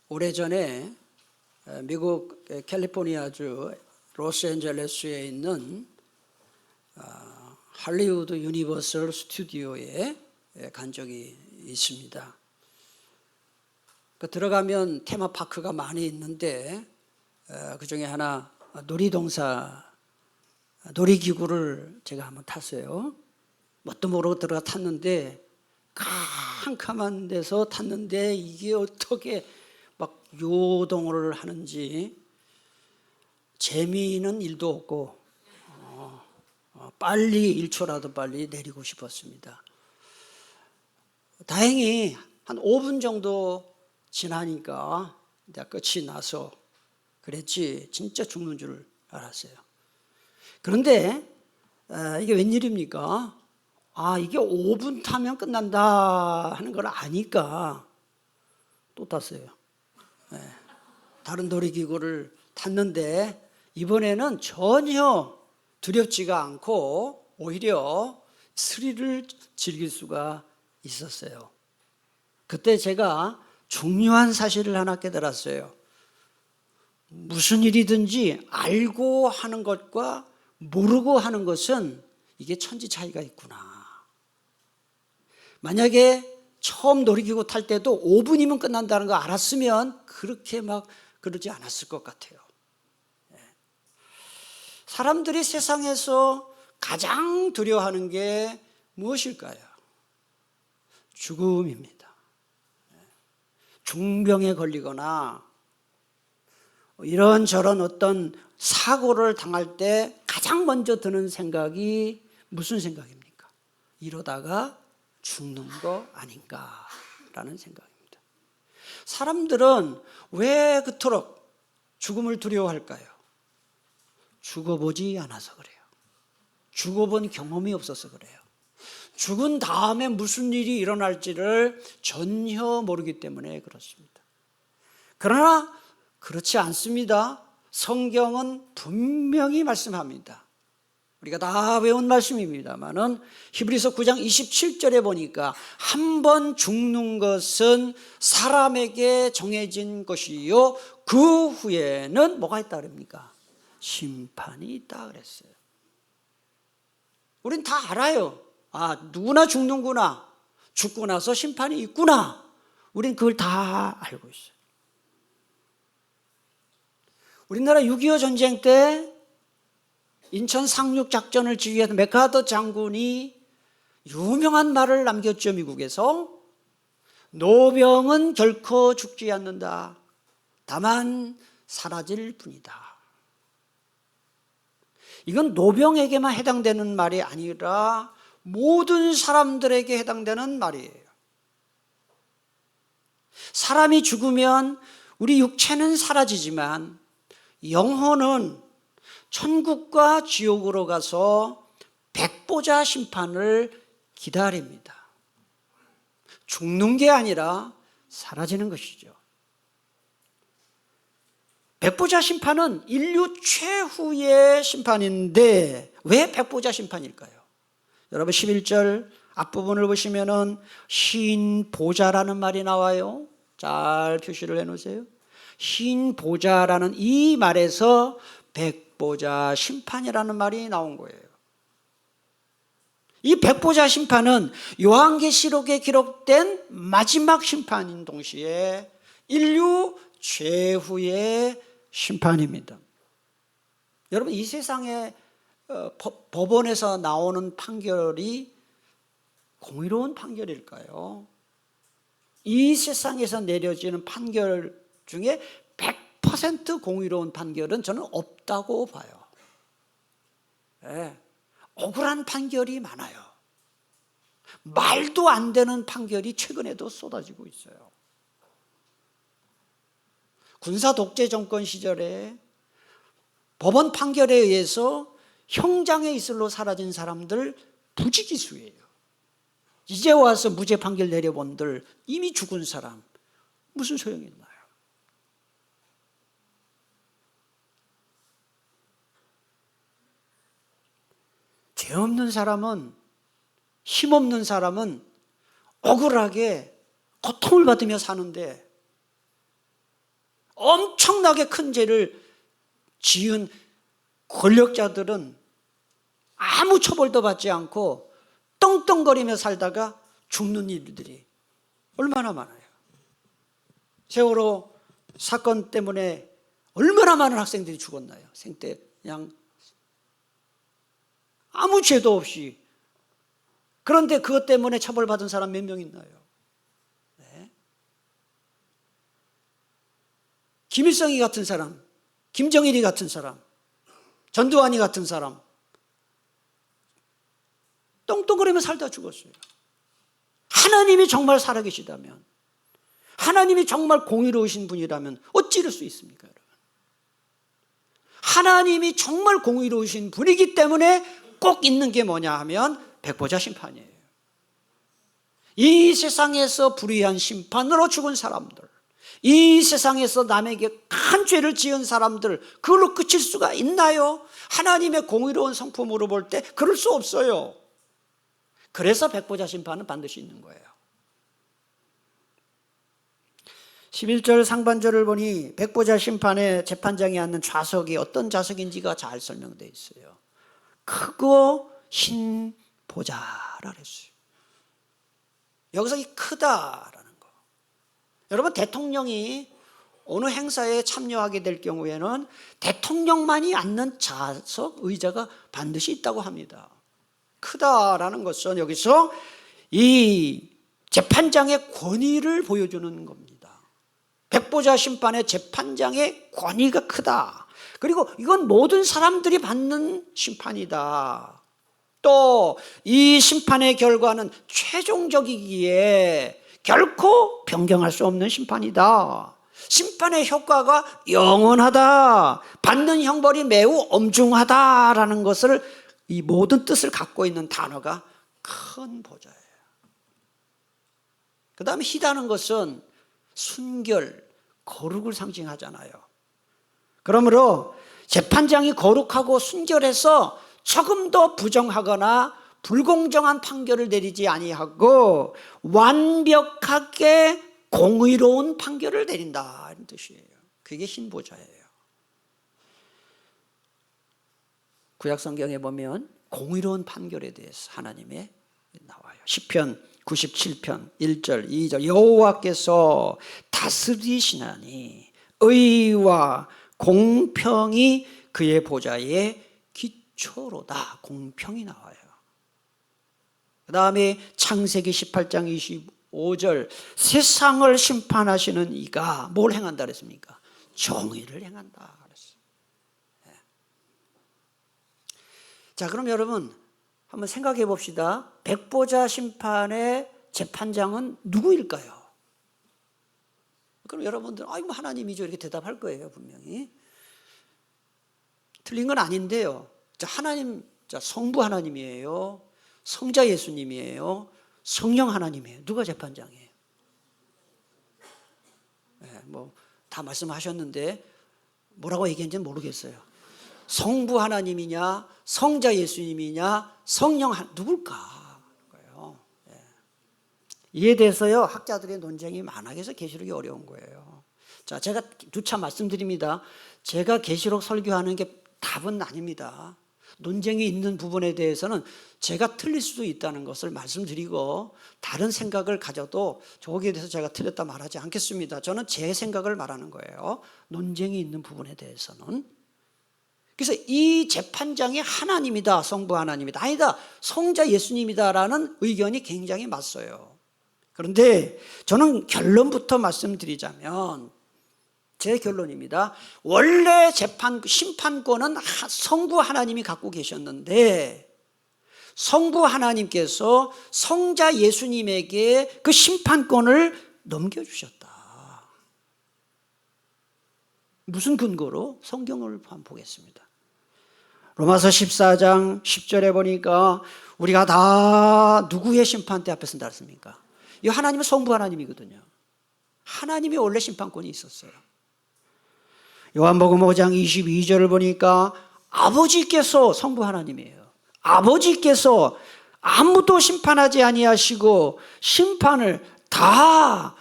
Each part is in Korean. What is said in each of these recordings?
오래전에 미국 캘리포니아주 로스앤젤레스에 있는 할리우드 유니버설 스튜디오에 간 적이 있습니다. 들어가면 테마파크가 많이 있는데 그 중에 하나 놀이기구를 제가 한번 탔어요. 뭣도 모르고 들어가 탔는데 캄캄한 데서 탔는데 이게 어떻게 막 요동을 하는지 재미있는 일도 없고 빨리 1초라도 빨리 내리고 싶었습니다. 다행히 한 5분 정도 지나니까 이제 끝이 나서 그랬지 진짜 죽는 줄 알았어요. 그런데 이게 웬일입니까? 이게 5분 타면 끝난다 하는 걸 아니까 또 탔어요. 다른 놀이기구를 탔는데 이번에는 전혀 두렵지가 않고 오히려 스릴을 즐길 수가 있었어요. 그때 제가 중요한 사실을 하나 깨달았어요. 무슨 일이든지 알고 하는 것과 모르고 하는 것은 이게 천지 차이가 있구나. 만약에 처음 놀이기구 탈 때도 5분이면 끝난다는 거 알았으면 그렇게 막 그러지 않았을 것 같아요. 사람들이 세상에서 가장 두려워하는 게 무엇일까요? 죽음입니다. 중병에 걸리거나 이런저런 어떤 사고를 당할 때 가장 먼저 드는 생각이 무슨 생각입니까? 이러다가 죽는 거 아닌가라는 생각입니다. 사람들은 왜 그토록 죽음을 두려워할까요? 죽어보지 않아서 그래요. 죽어본 경험이 없어서 그래요. 죽은 다음에 무슨 일이 일어날지를 전혀 모르기 때문에 그렇습니다. 그러나 그렇지 않습니다. 성경은 분명히 말씀합니다. 우리가 다 외운 말씀입니다만은 히브리서 9장 27절에 보니까 한 번 죽는 것은 사람에게 정해진 것이요 그 후에는 뭐가 있다 그럽니까? 심판이 있다 그랬어요. 우린 다 알아요. 누구나 죽는구나. 죽고 나서 심판이 있구나. 우린 그걸 다 알고 있어요. 우리나라 6.25 전쟁 때 인천 상륙 작전을 지휘한 맥카더 장군이 유명한 말을 남겼죠. 미국에서 노병은 결코 죽지 않는다. 다만 사라질 뿐이다. 이건 노병에게만 해당되는 말이 아니라 모든 사람들에게 해당되는 말이에요. 사람이 죽으면 우리 육체는 사라지지만 영혼은 천국과 지옥으로 가서 백보자 심판을 기다립니다. 죽는 게 아니라 사라지는 것이죠. 백보자 심판은 인류 최후의 심판인데 왜 백보자 심판일까요? 여러분 11절 앞부분을 보시면은 신보자라는 말이 나와요. 잘 표시를 해놓으세요. 신보자라는 이 말에서 백보자 심판이라는 말이 나온 거예요. 이 백보자 심판은 요한계시록에 기록된 마지막 심판인 동시에 인류 최후의 심판입니다. 여러분 이 세상에 법원에서 나오는 판결이 공의로운 판결일까요? 이 세상에서 내려지는 판결 중에 100% 공의로운 판결은 저는 없다고 봐요. 억울한 판결이 많아요. 말도 안 되는 판결이 최근에도 쏟아지고 있어요. 군사 독재 정권 시절에 법원 판결에 의해서 형장의 이슬로 사라진 사람들 부지기수예요. 이제 와서 무죄 판결 내려본들 이미 죽은 사람 무슨 소용이 있나요? 죄 없는 사람은, 힘없는 사람은 억울하게 고통을 받으며 사는데 엄청나게 큰 죄를 지은 권력자들은 아무 처벌도 받지 않고 떵떵거리며 살다가 죽는 일들이 얼마나 많아요. 세월호 사건 때문에 얼마나 많은 학생들이 죽었나요? 생때 그냥 아무 죄도 없이. 그런데 그것 때문에 처벌받은 사람 몇 명 있나요? 네. 김일성이 같은 사람, 김정일이 같은 사람, 전두환이 같은 사람 떵떵거리며 살다 죽었어요. 하나님이 정말 살아계시다면, 하나님이 정말 공의로우신 분이라면 어찌 이럴 수 있습니까, 여러분? 하나님이 정말 공의로우신 분이기 때문에 꼭 있는 게 뭐냐 하면 백보자 심판이에요. 이 세상에서 불의한 심판으로 죽은 사람들, 이 세상에서 남에게 큰 죄를 지은 사람들, 그걸로 그칠 수가 있나요? 하나님의 공의로운 성품으로 볼 때 그럴 수 없어요. 그래서 백보자 심판은 반드시 있는 거예요. 11절 상반절을 보니 백보자 심판에 재판장이 앉는 좌석이 어떤 좌석인지가 잘 설명되어 있어요. 크고 흰 보좌라 그랬어요. 여기서 이 크다라는 거. 여러분, 대통령이 어느 행사에 참여하게 될 경우에는 대통령만이 앉는 좌석, 의자가 반드시 있다고 합니다. 크다라는 것은 여기서 이 재판장의 권위를 보여주는 겁니다. 백보자 심판의 재판장의 권위가 크다. 그리고 이건 모든 사람들이 받는 심판이다. 또 이 심판의 결과는 최종적이기에 결코 변경할 수 없는 심판이다. 심판의 효과가 영원하다. 받는 형벌이 매우 엄중하다라는 것을, 이 모든 뜻을 갖고 있는 단어가 큰 보좌예요. 그 다음에 희다는 것은 순결, 거룩을 상징하잖아요. 그러므로 재판장이 거룩하고 순결해서 조금 더 부정하거나 불공정한 판결을 내리지 아니하고 완벽하게 공의로운 판결을 내린다, 이런 뜻이에요. 그게 흰 보좌예요. 구약 성경에 보면 공의로운 판결에 대해서 하나님의 나와요. 시편 97편 1절 2절 여호와께서 다스리시나니 의와 공평이 그의 보좌의 기초로다. 공평이 나와요. 그 다음에 창세기 18장 25절 세상을 심판하시는 이가 뭘 행한다 그랬습니까? 정의를 행한다 그랬어요. 네. 자, 그럼 여러분 한번 생각해 봅시다. 백보자 심판의 재판장은 누구일까요? 그럼 여러분들 아이고 하나님이죠 이렇게 대답할 거예요. 분명히 틀린 건 아닌데요. 자, 하나님, 자, 성부 하나님이에요, 성자 예수님이에요, 성령 하나님이에요. 누가 재판장이에요? 네, 뭐 다 말씀하셨는데 뭐라고 얘기했는지는 모르겠어요. 성부 하나님이냐, 성자 예수님이냐, 성령 누굴까? 네. 이에 대해서요 학자들의 논쟁이 많아서 계시록이 어려운 거예요. 자, 제가 누차 말씀드립니다. 제가 계시록 설교하는 게 답은 아닙니다. 논쟁이 있는 부분에 대해서는 제가 틀릴 수도 있다는 것을 말씀드리고 다른 생각을 가져도 거기에 대해서 제가 틀렸다 말하지 않겠습니다. 저는 제 생각을 말하는 거예요. 논쟁이 있는 부분에 대해서는. 그래서 이 재판장이 하나님이다, 성부 하나님이다, 아니다, 성자 예수님이다라는 의견이 굉장히 맞서요. 그런데 저는 결론부터 말씀드리자면 제 결론입니다. 원래 심판권은 성부 하나님이 갖고 계셨는데 성부 하나님께서 성자 예수님에게 그 심판권을 넘겨주셨다. 무슨 근거로? 성경을 한번 보겠습니다. 로마서 14장 10절에 보니까 우리가 다 누구의 심판대 앞에 선다 했습니까? 이 하나님은 성부 하나님이거든요. 하나님이 원래 심판권이 있었어요. 요한복음 5장 22절을 보니까 아버지께서, 성부 하나님이에요, 아버지께서 아무도 심판하지 아니하시고 심판을 다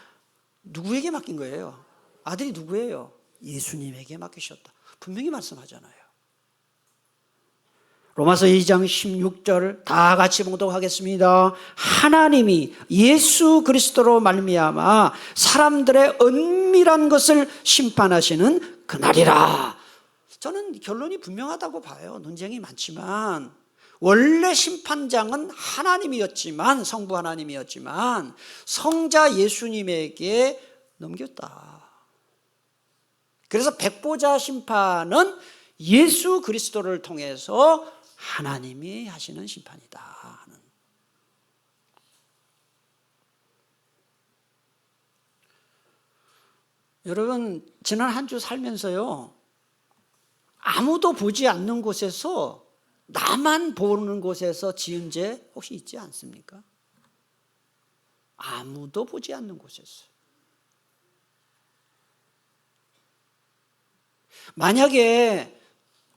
누구에게 맡긴 거예요? 아들이 누구예요? 예수님에게 맡기셨다. 분명히 말씀하잖아요. 로마서 2장 16절 다 같이 봉독하겠습니다. 하나님이 예수 그리스도로 말미암아 사람들의 은밀한 것을 심판하시는 그날이라. 저는 결론이 분명하다고 봐요. 논쟁이 많지만 원래 심판장은 하나님이었지만, 성부 하나님이었지만 성자 예수님에게 넘겼다. 그래서 백보자 심판은 예수 그리스도를 통해서 하나님이 하시는 심판이다 하는. 여러분, 지난 한 주 살면서요, 아무도 보지 않는 곳에서, 나만 보는 곳에서 지은 죄 혹시 있지 않습니까? 아무도 보지 않는 곳에서. 만약에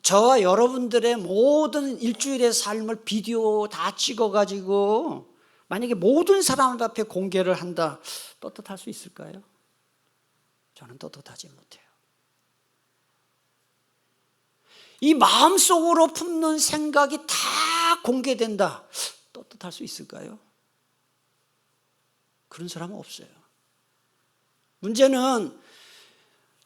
저와 여러분들의 모든 일주일의 삶을 비디오 다 찍어가지고 만약에 모든 사람 앞에 공개를 한다, 떳떳할 수 있을까요? 저는 떳떳하지 못해요. 이 마음속으로 품는 생각이 다 공개된다, 떳떳할 수 있을까요? 그런 사람은 없어요. 문제는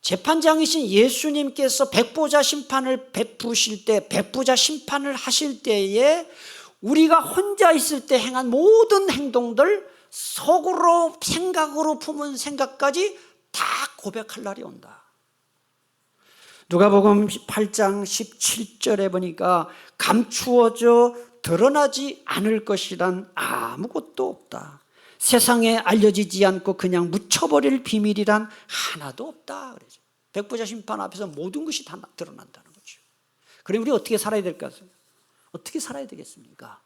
재판장이신 예수님께서 백보자 심판을 베푸실 때, 백보자 심판을 하실 때에 우리가 혼자 있을 때 행한 모든 행동들, 속으로 생각으로 품은 생각까지 다 고백할 날이 온다. 누가복음 8장 17절에 보니까 감추어져 드러나지 않을 것이란 아무것도 없다. 세상에 알려지지 않고 그냥 묻혀버릴 비밀이란 하나도 없다. 그러죠. 백보자 심판 앞에서 모든 것이 다 드러난다는 거죠. 그럼 우리 어떻게 살아야 될까? 어떻게 살아야 되겠습니까?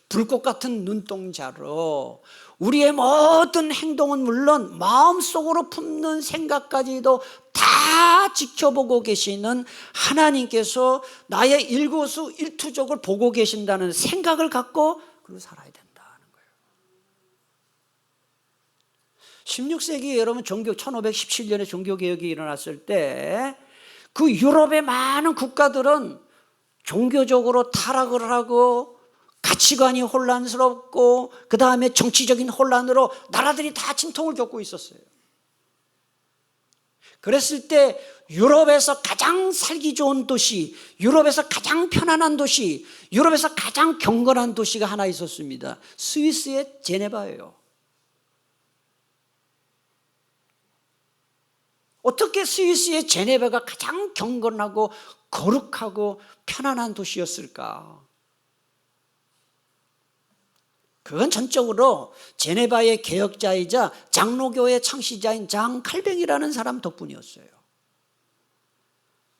불꽃 같은 눈동자로 우리의 모든 행동은 물론 마음속으로 품는 생각까지도 다 지켜보고 계시는 하나님께서 나의 일거수일투족을 보고 계신다는 생각을 갖고 그리고 살아야 된다는 거예요. 16세기 여러분 종교 1517년에 종교개혁이 일어났을 때 그 유럽의 많은 국가들은 종교적으로 타락을 하고 가치관이 혼란스럽고 그 다음에 정치적인 혼란으로 나라들이 다 진통을 겪고 있었어요. 그랬을 때 유럽에서 가장 살기 좋은 도시, 유럽에서 가장 편안한 도시, 유럽에서 가장 경건한 도시가 하나 있었습니다. 스위스의 제네바예요. 어떻게 스위스의 제네바가 가장 경건하고 거룩하고 편안한 도시였을까? 그건 전적으로 제네바의 개혁자이자 장로교의 창시자인 장 칼뱅이라는 사람 덕분이었어요.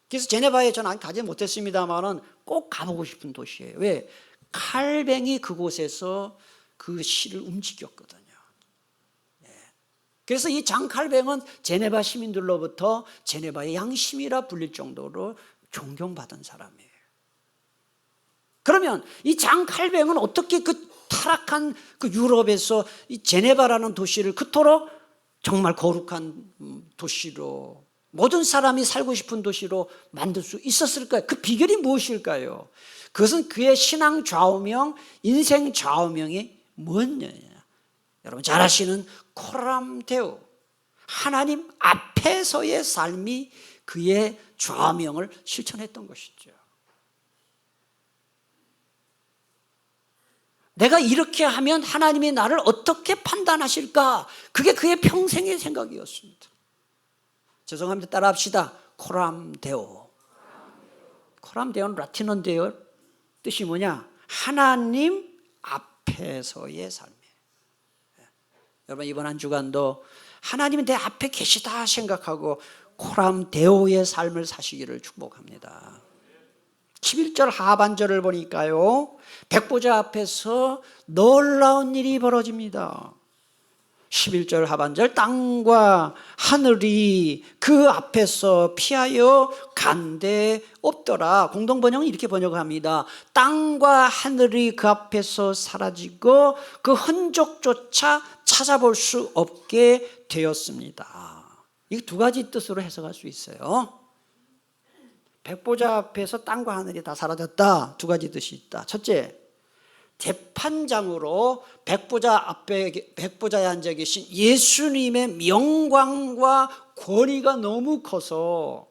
그래서 제네바에 저는 가지 못했습니다만 꼭 가보고 싶은 도시예요. 왜? 칼뱅이 그곳에서 그 시를 움직였거든요. 그래서 이 장 칼뱅은 제네바 시민들로부터 제네바의 양심이라 불릴 정도로 존경받은 사람이에요. 그러면 이 장 칼뱅은 어떻게 그 타락한 그 유럽에서 이 제네바라는 도시를 그토록 정말 거룩한 도시로, 모든 사람이 살고 싶은 도시로 만들 수 있었을까요? 그 비결이 무엇일까요? 그것은 그의 신앙 좌우명, 인생 좌우명이 뭐였냐? 여러분 잘 아시는 코람데오, 하나님 앞에서의 삶이 그의 좌우명을 실천했던 것이죠. 내가 이렇게 하면 하나님이 나를 어떻게 판단하실까? 그게 그의 평생의 생각이었습니다. 죄송합니다. 따라합시다. 코람데오. 코람데오는 라틴어인데요. 뜻이 뭐냐? 하나님 앞에서의 삶이에요. 여러분 이번 한 주간도 하나님이 내 앞에 계시다 생각하고 코람데오의 삶을 사시기를 축복합니다. 11절 하반절을 보니까요, 백보자 앞에서 놀라운 일이 벌어집니다. 11절 하반절, 땅과 하늘이 그 앞에서 피하여 간데 없더라. 공동번역은 이렇게 번역합니다. 땅과 하늘이 그 앞에서 사라지고 그 흔적조차 찾아볼 수 없게 되었습니다. 이 두 가지 뜻으로 해석할 수 있어요. 백보자 앞에서 땅과 하늘이 다 사라졌다. 두 가지 뜻이 있다. 첫째, 재판장으로 백보자에 앉아 계신 예수님의 명광과 권위가 너무 커서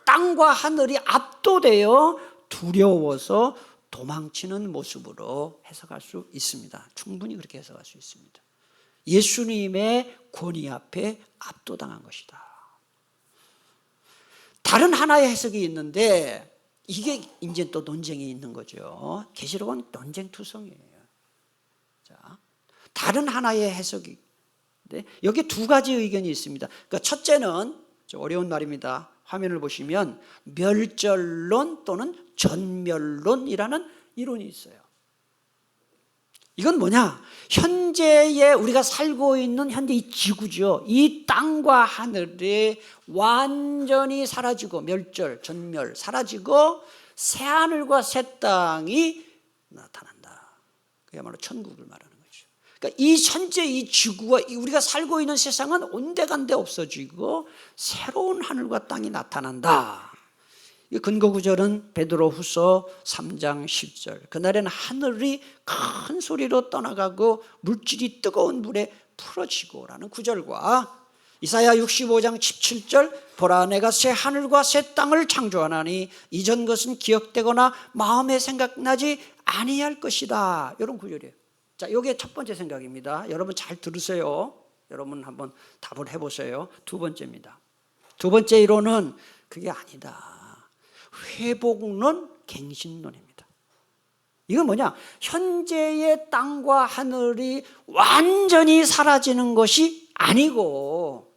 땅과 하늘이 압도되어 두려워서 도망치는 모습으로 해석할 수 있습니다. 충분히 그렇게 해석할 수 있습니다. 예수님의 권위 앞에 압도당한 것이다. 다른 하나의 해석이 있는데 이게 이제 또 논쟁이 있는 거죠. 계시록은 논쟁투성이에요. 자, 다른 하나의 해석이 여기 두 가지 의견이 있습니다. 그러니까 첫째는 좀 어려운 말입니다. 화면을 보시면 멸절론 또는 전멸론이라는 이론이 있어요. 이건 뭐냐? 현재의 우리가 살고 있는 현재 이 지구죠. 이 땅과 하늘이 완전히 사라지고 멸절, 전멸, 사라지고 새하늘과 새 땅이 나타난다. 그야말로 천국을 말하는 거죠. 그러니까 이 현재 이 지구와 우리가 살고 있는 세상은 온데간데 없어지고 새로운 하늘과 땅이 나타난다. 이 근거 구절은 베드로후서 3장 10절. 그날에는 하늘이 큰 소리로 떠나가고 물질이 뜨거운 물에 풀어지고라는 구절과 이사야 65장 17절 보라 내가 새 하늘과 새 땅을 창조하나니 이전 것은 기억되거나 마음에 생각나지 아니할 것이다. 이런 구절이에요. 자, 이게 첫 번째 생각입니다. 여러분 잘 들으세요. 여러분 한번 답을 해보세요. 두 번째입니다. 두 번째 이론은 그게 아니다. 회복론, 갱신론입니다. 이건 뭐냐? 현재의 땅과 하늘이 완전히 사라지는 것이 아니고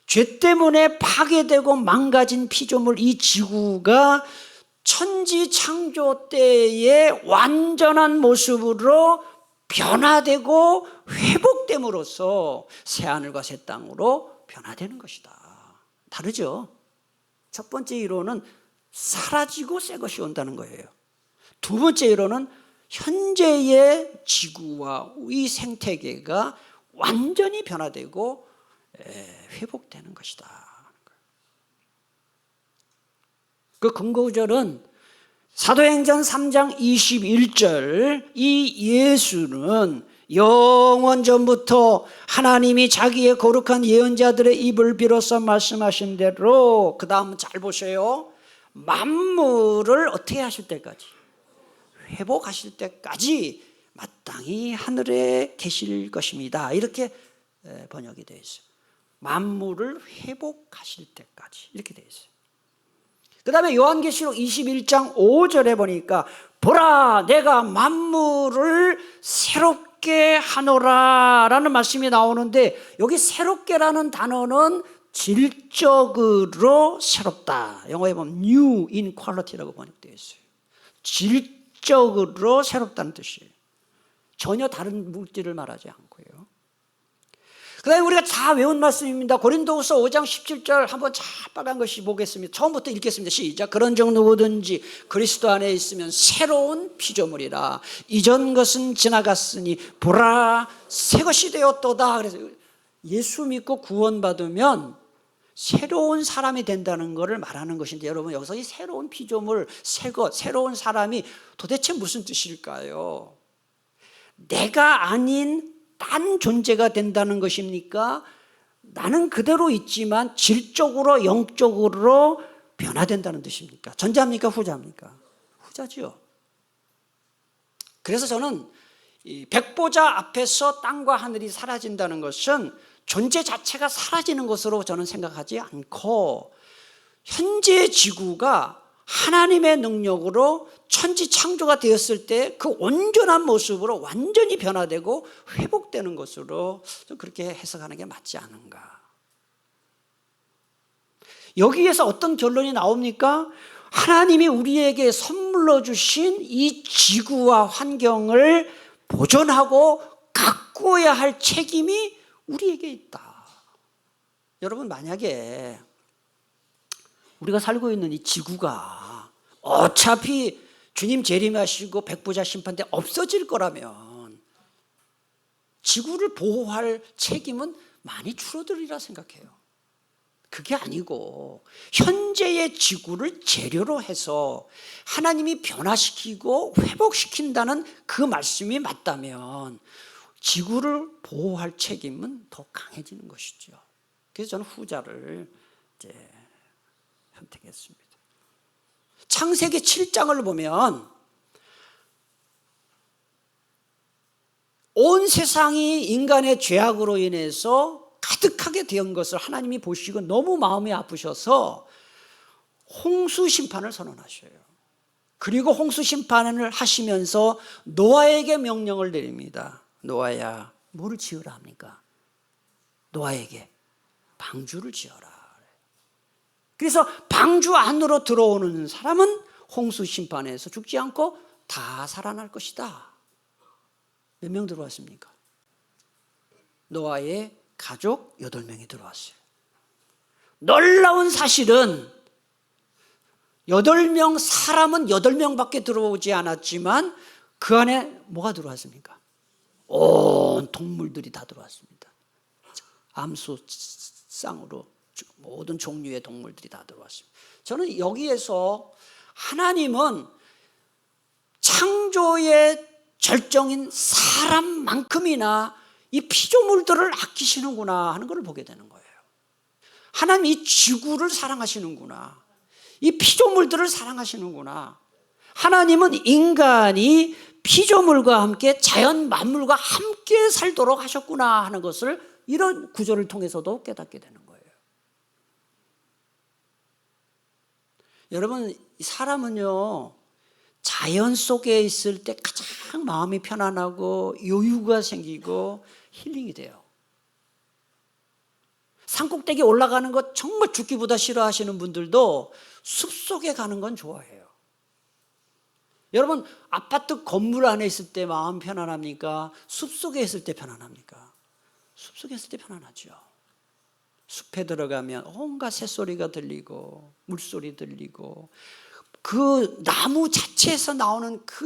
죄 때문에 파괴되고 망가진 피조물 이 지구가 천지 창조 때의 완전한 모습으로 변화되고 회복됨으로써 새하늘과 새 땅으로 변화되는 것이다. 다르죠? 첫 번째 이론은 사라지고 새 것이 온다는 거예요. 두 번째 이론은 현재의 지구와 이 생태계가 완전히 변화되고 회복되는 것이다. 그 근거 구절은 사도행전 3장 21절 이 예수는 영원 전부터 하나님이 자기의 거룩한 예언자들의 입을 빌어서 말씀하신 대로 그 다음 잘 보세요. 만물을 어떻게 하실 때까지? 회복하실 때까지 마땅히 하늘에 계실 것입니다. 이렇게 번역이 되어 있어요. 만물을 회복하실 때까지 이렇게 되어 있어요. 그 다음에 요한계시록 21장 5절에 보니까 보라 내가 만물을 새롭게 하노라 라는 말씀이 나오는데 여기 새롭게라는 단어는 질적으로 새롭다. 영어에 보면 new in quality라고 번역되어 있어요. 질적으로 새롭다는 뜻이에요. 전혀 다른 물질을 말하지 않고요. 그 다음에 우리가 다 외운 말씀입니다. 고린도후서 5장 17절 한번 빨간 것이 보겠습니다. 처음부터 읽겠습니다. 시작. 그런즉 누구든지 그리스도 안에 있으면 새로운 피조물이라. 이전 것은 지나갔으니 보라 새 것이 되었도다. 그래서 예수 믿고 구원받으면 새로운 사람이 된다는 것을 말하는 것인데 여러분 여기서 이 새로운 피조물, 새 것, 새로운 사람이 도대체 무슨 뜻일까요? 내가 아닌 딴 존재가 된다는 것입니까? 나는 그대로 있지만 질적으로 영적으로 변화된다는 뜻입니까? 전자입니까? 후자입니까? 후자죠. 그래서 저는 이 백보자 앞에서 땅과 하늘이 사라진다는 것은 존재 자체가 사라지는 것으로 저는 생각하지 않고 현재 지구가 하나님의 능력으로 천지 창조가 되었을 때 그 온전한 모습으로 완전히 변화되고 회복되는 것으로 좀 그렇게 해석하는 게 맞지 않은가. 여기에서 어떤 결론이 나옵니까? 하나님이 우리에게 선물로 주신 이 지구와 환경을 보존하고 가꾸어야 할 책임이 우리에게 있다. 여러분 만약에 우리가 살고 있는 이 지구가 어차피 주님 재림하시고 백보자 심판 때 없어질 거라면 지구를 보호할 책임은 많이 줄어들리라 생각해요. 그게 아니고 현재의 지구를 재료로 해서 하나님이 변화시키고 회복시킨다는 그 말씀이 맞다면 지구를 보호할 책임은 더 강해지는 것이죠. 그래서 저는 후자를 이제 선택했습니다. 창세기 7장을 보면 온 세상이 인간의 죄악으로 인해서 가득하게 된 것을 하나님이 보시고 너무 마음이 아프셔서 홍수 심판을 선언하셔요. 그리고 홍수 심판을 하시면서 노아에게 명령을 내립니다. 노아야, 뭐를 지으라 합니까? 노아에게 방주를 지어라. 그래서 방주 안으로 들어오는 사람은 홍수 심판에서 죽지 않고 다 살아날 것이다. 몇 명 들어왔습니까? 노아의 가족 8명이 들어왔어요. 놀라운 사실은 8명, 사람은 8명밖에 들어오지 않았지만 그 안에 뭐가 들어왔습니까? 온 동물들이 다 들어왔습니다. 암수 쌍으로 모든 종류의 동물들이 다 들어왔습니다. 저는 여기에서 하나님은 창조의 절정인 사람만큼이나 이 피조물들을 아끼시는구나 하는 걸 보게 되는 거예요. 하나님 이 지구를 사랑하시는구나. 이 피조물들을 사랑하시는구나. 하나님은 인간이 피조물과 함께 자연 만물과 함께 살도록 하셨구나 하는 것을 이런 구절을 통해서도 깨닫게 되는 거예요. 여러분, 사람은요 자연 속에 있을 때 가장 마음이 편안하고 여유가 생기고 힐링이 돼요. 산꼭대기 올라가는 것 정말 죽기보다 싫어하시는 분들도 숲속에 가는 건 좋아해요. 여러분, 아파트 건물 안에 있을 때 마음 편안합니까? 숲속에 있을 때 편안합니까? 숲속에 있을 때 편안하죠. 숲에 들어가면 온갖 새소리가 들리고 물소리 들리고 그 나무 자체에서 나오는 그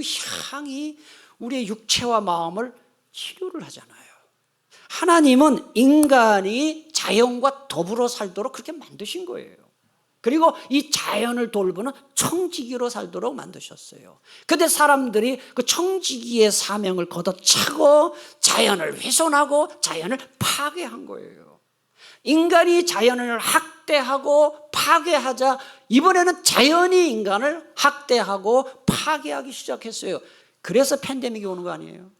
향이 우리의 육체와 마음을 치료를 하잖아요. 하나님은 인간이 자연과 더불어 살도록 그렇게 만드신 거예요. 그리고 이 자연을 돌보는 청지기로 살도록 만드셨어요. 그런데 사람들이 그 청지기의 사명을 걷어차고 자연을 훼손하고 자연을 파괴한 거예요. 인간이 자연을 학대하고 파괴하자 이번에는 자연이 인간을 학대하고 파괴하기 시작했어요. 그래서 팬데믹이 오는 거 아니에요?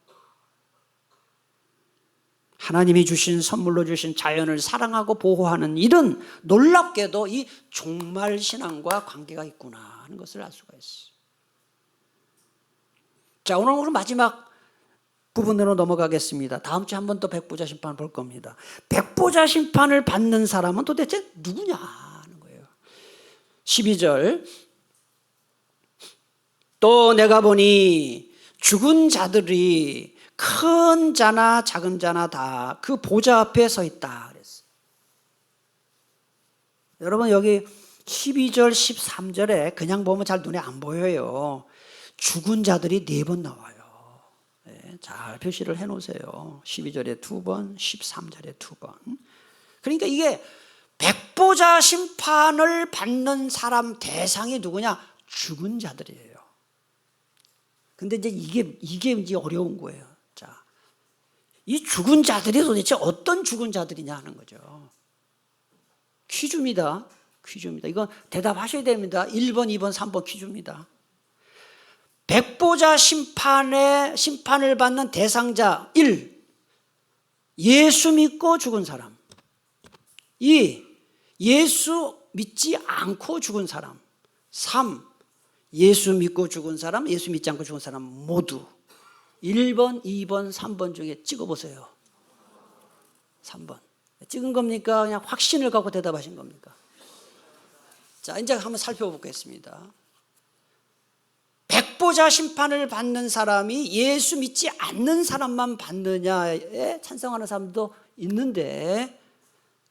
하나님이 주신 선물로 주신 자연을 사랑하고 보호하는 일은 놀랍게도 이 종말신앙과 관계가 있구나 하는 것을 알 수가 있어요. 자, 오늘 마지막 부분으로 넘어가겠습니다. 다음 주에 한 번 더 백보자 심판 볼 겁니다. 백보자 심판을 받는 사람은 도대체 누구냐 하는 거예요. 12절 또 내가 보니 죽은 자들이 큰 자나 작은 자나 다 그 보좌 앞에 서 있다 그랬어요. 여러분, 여기 12절 13절에 그냥 보면 잘 눈에 안 보여요. 죽은 자들이 4번 나와요. 잘 표시를 해놓으세요. 12절에 2번, 13절에 2번. 그러니까 이게 백보자 심판을 받는 사람 대상이 누구냐? 죽은 자들이에요. 근데 이제 이게 이제 어려운 거예요. 자, 이 죽은 자들이 도대체 어떤 죽은 자들이냐 하는 거죠. 퀴즈입니다. 퀴즈입니다. 이건 대답하셔야 됩니다. 1번, 2번, 3번 퀴즈입니다. 백보자 심판을 받는 대상자 1. 예수 믿고 죽은 사람. 2. 예수 믿지 않고 죽은 사람. 3. 예수 믿고 죽은 사람, 예수 믿지 않고 죽은 사람 모두. 1번, 2번, 3번 중에 찍어보세요. 3번. 찍은 겁니까? 그냥 확신을 갖고 대답하신 겁니까? 자, 이제 한번 살펴보겠습니다. 백보자 심판을 받는 사람이 예수 믿지 않는 사람만 받느냐에 찬성하는 사람도 있는데,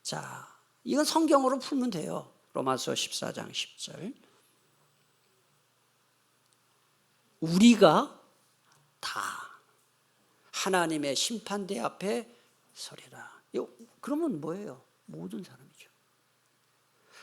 자, 이건 성경으로 풀면 돼요. 로마서 14장 10절. 우리가 다 하나님의 심판대 앞에 서리라. 그러면 뭐예요? 모든 사람이죠.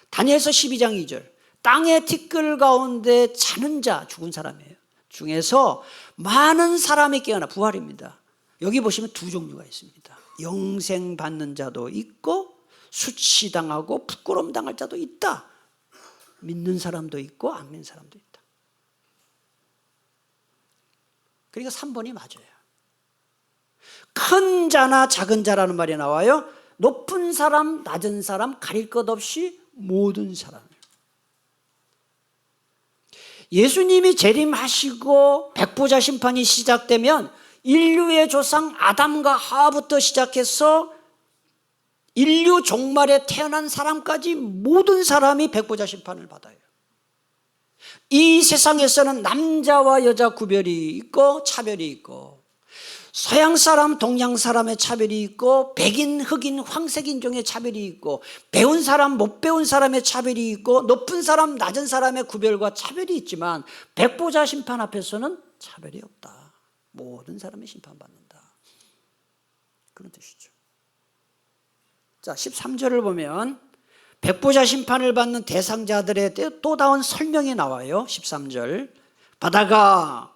다니엘서 12장 2절. 땅의 티끌 가운데 자는 자, 죽은 사람이에요. 중에서 많은 사람이 깨어나, 부활입니다. 여기 보시면 두 종류가 있습니다. 영생 받는 자도 있고 수치당하고 부끄러움 당할 자도 있다. 믿는 사람도 있고 안 믿는 사람도 있다. 그러니까 3번이 맞아요. 큰 자나 작은 자라는 말이 나와요. 높은 사람, 낮은 사람 가릴 것 없이 모든 사람. 예수님이 재림하시고 백보자 심판이 시작되면 인류의 조상 아담과 하와부터 시작해서 인류 종말에 태어난 사람까지 모든 사람이 백보자 심판을 받아요. 이 세상에서는 남자와 여자 구별이 있고 차별이 있고, 서양 사람, 동양 사람의 차별이 있고, 백인, 흑인, 황색인종의 차별이 있고, 배운 사람, 못 배운 사람의 차별이 있고, 높은 사람, 낮은 사람의 구별과 차별이 있지만 백보자 심판 앞에서는 차별이 없다. 모든 사람이 심판받는다. 그런 뜻이죠. 자, 13절을 보면 백보자 심판을 받는 대상자들에 대해 또 다른 설명이 나와요. 13절. 바다가,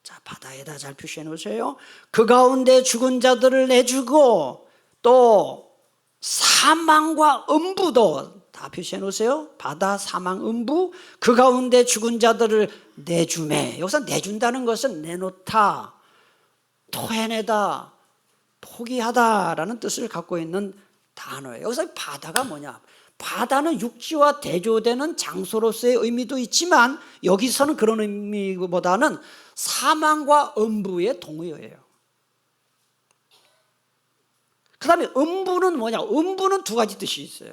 자, 바다에다 잘 표시해 놓으세요. 그 가운데 죽은 자들을 내주고 또 사망과 음부도 다 표시해 놓으세요. 바다, 사망, 음부, 그 가운데 죽은 자들을 내주매. 여기서 내준다는 것은 내놓다, 토해내다, 포기하다라는 뜻을 갖고 있는 단어예요. 여기서 바다가 뭐냐? 바다는 육지와 대조되는 장소로서의 의미도 있지만 여기서는 그런 의미보다는 사망과 음부의 동의어예요. 그 다음에 음부는 뭐냐? 음부는 두 가지 뜻이 있어요.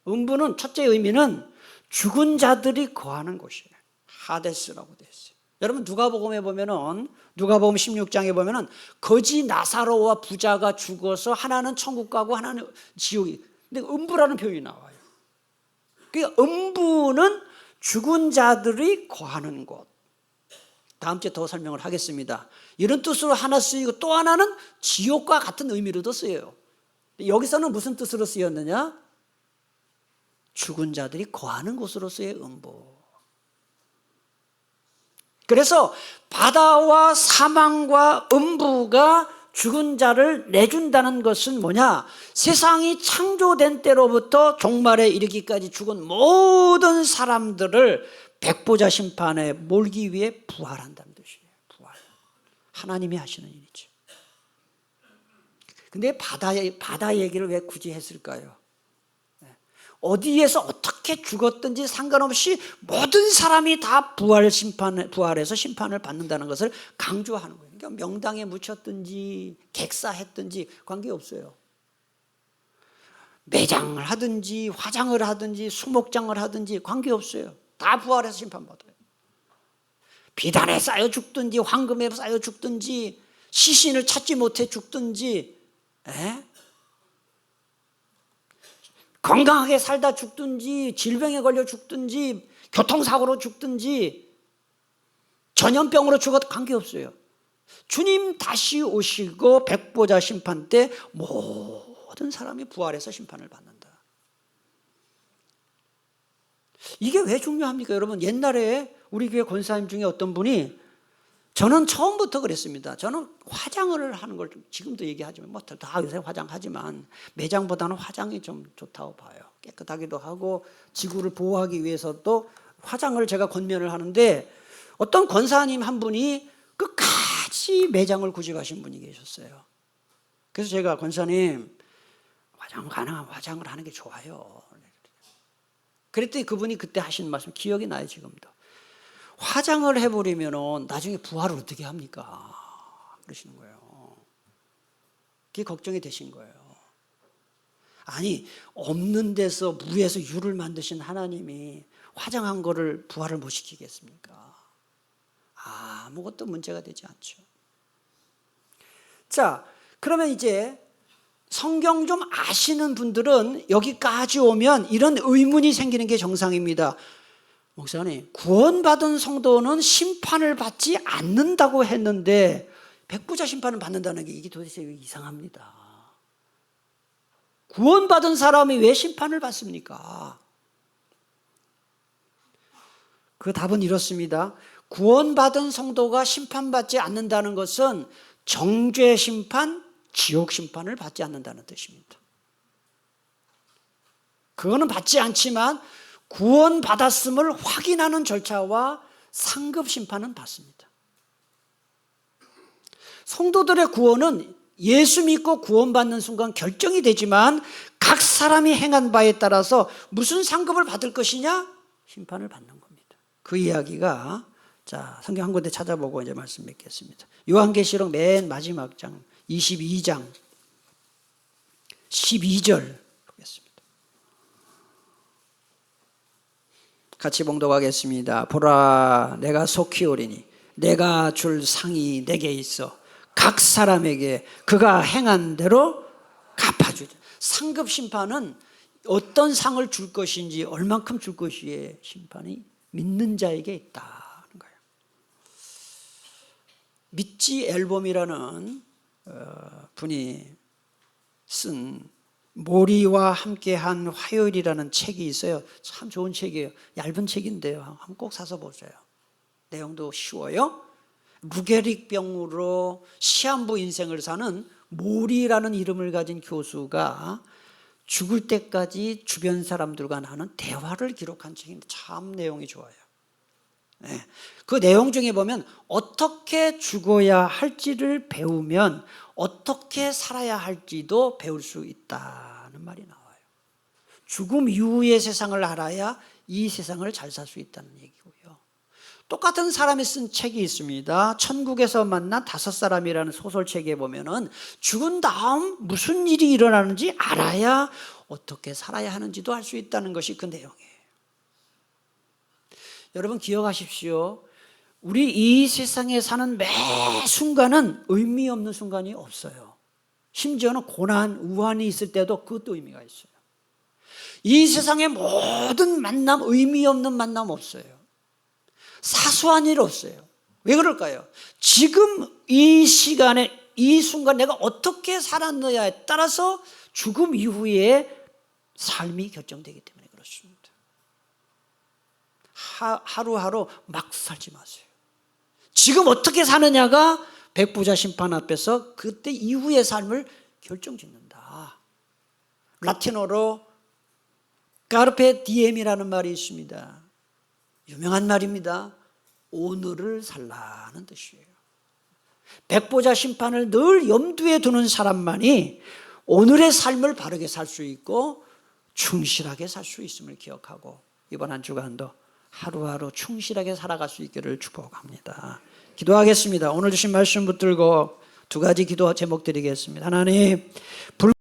음부는 첫째 의미는 죽은 자들이 거하는 곳이에요. 하데스라고 되어 있어요. 여러분 누가복음에 보면은, 누가복음 16장에 보면은 거지 나사로와 부자가 죽어서 하나는 천국 가고 하나는 지옥이, 근데 음부라는 표현이 나와요. 그러니까 음부는 죽은 자들이 거하는 곳. 다음 주에 더 설명을 하겠습니다. 이런 뜻으로 하나 쓰이고 또 하나는 지옥과 같은 의미로도 쓰여요. 여기서는 무슨 뜻으로 쓰였느냐? 죽은 자들이 거하는 곳으로서의 음부. 그래서 바다와 사망과 음부가 죽은 자를 내준다는 것은 뭐냐? 세상이 창조된 때로부터 종말에 이르기까지 죽은 모든 사람들을 백보자 심판에 몰기 위해 부활한다는 뜻이에요. 부활. 하나님이 하시는 일이죠. 근데 바다 얘기를 왜 굳이 했을까요? 어디에서 어떻게 죽었든지 상관없이 모든 사람이 다 부활해서 심판을 받는다는 것을 강조하는 거예요. 그러니까 명당에 묻혔든지 객사했든지 관계없어요. 매장을 하든지 화장을 하든지 수목장을 하든지 관계없어요. 다 부활해서 심판받아요. 비단에 쌓여 죽든지 황금에 쌓여 죽든지 시신을 찾지 못해 죽든지, 건강하게 살다 죽든지 질병에 걸려 죽든지 교통사고로 죽든지 전염병으로 죽어도 관계없어요. 주님 다시 오시고 백보자 심판 때 모든 사람이 부활해서 심판을 받는다. 이게 왜 중요합니까? 여러분, 옛날에 우리 교회 권사님 중에 어떤 분이, 저는 처음부터 그랬습니다. 저는 화장을 하는 걸 지금도 얘기하지만 뭐 다 요새 화장하지만 매장보다는 화장이 좀 좋다고 봐요. 깨끗하기도 하고 지구를 보호하기 위해서도 화장을 제가 권면을 하는데, 어떤 권사님 한 분이 끝까지 매장을 구직하신 분이 계셨어요. 그래서 제가 권사님, 화장 가능하면 화장을 하는 게 좋아요. 그랬더니 그분이 그때 하신 말씀 기억이 나요. 지금도. 화장을 해버리면 나중에 부활을 어떻게 합니까? 그러시는 거예요. 그게 걱정이 되신 거예요. 아니, 없는 데서 무에서 유를 만드신 하나님이 화장한 거를 부활을 못 시키겠습니까? 아무것도 문제가 되지 않죠. 자, 그러면 이제 성경 좀 아시는 분들은 여기까지 오면 이런 의문이 생기는 게 정상입니다. 목사님, 구원받은 성도는 심판을 받지 않는다고 했는데 백보자 심판을 받는다는 게 이게 도대체 이상합니다. 구원받은 사람이 왜 심판을 받습니까? 그 답은 이렇습니다. 구원받은 성도가 심판받지 않는다는 것은 정죄 심판, 지옥 심판을 받지 않는다는 뜻입니다. 그거는 받지 않지만 구원받았음을 확인하는 절차와 상급 심판은 받습니다. 성도들의 구원은 예수 믿고 구원받는 순간 결정이 되지만 각 사람이 행한 바에 따라서 무슨 상급을 받을 것이냐? 심판을 받는 겁니다. 그 이야기가 자, 성경 한 군데 찾아보고 이제 말씀 맺겠습니다. 요한계시록 맨 마지막 장 22장 12절 보겠습니다. 같이 봉독하겠습니다. 보라, 내가 속히 오리니 내가 줄 상이 내게 있어 각 사람에게 그가 행한 대로 갚아주자. 상급 심판은 어떤 상을 줄 것인지 얼만큼 줄 것이의 심판이 믿는 자에게 있다는 거예요. 믿지 앨범이라는 분이 쓴 모리와 함께한 화요일이라는 책이 있어요. 참 좋은 책이에요. 얇은 책인데요. 한번 꼭 사서 보세요. 내용도 쉬워요. 무계릭병으로 시한부 인생을 사는 모리라는 이름을 가진 교수가 죽을 때까지 주변 사람들과 나눈 대화를 기록한 책인데 참 내용이 좋아요. 네. 그 내용 중에 보면 어떻게 죽어야 할지를 배우면 어떻게 살아야 할지도 배울 수 있다는 말이 나와요. 죽음 이후의 세상을 알아야 이 세상을 잘 살 수 있다는 얘기고요. 똑같은 사람이 쓴 책이 있습니다. 천국에서 만난 5사람이라는 소설책에 보면은 죽은 다음 무슨 일이 일어나는지 알아야 어떻게 살아야 하는지도 알 수 있다는 것이 그 내용이에요. 여러분 기억하십시오. 우리 이 세상에 사는 매 순간은 의미 없는 순간이 없어요. 심지어는 고난, 우환이 있을 때도 그것도 의미가 있어요. 이 세상의 모든 만남, 의미 없는 만남 없어요. 사소한 일 없어요. 왜 그럴까요? 지금 이 시간에 이 순간 내가 어떻게 살았느냐에 따라서 죽음 이후의 삶이 결정되기 때문에 그렇습니다. 하루하루 막 살지 마세요. 지금 어떻게 사느냐가 백부자 심판 앞에서 그때 이후의 삶을 결정짓는다. 라틴어로 카르페 디엠이라는 말이 있습니다. 유명한 말입니다. 오늘을 살라는 뜻이에요. 백보자 심판을 늘 염두에 두는 사람만이 오늘의 삶을 바르게 살 수 있고 충실하게 살 수 있음을 기억하고 이번 한 주간도 하루하루 충실하게 살아갈 수 있기를 축복합니다. 기도하겠습니다. 오늘 주신 말씀 붙들고 두 가지 기도 제목 드리겠습니다. 하나님,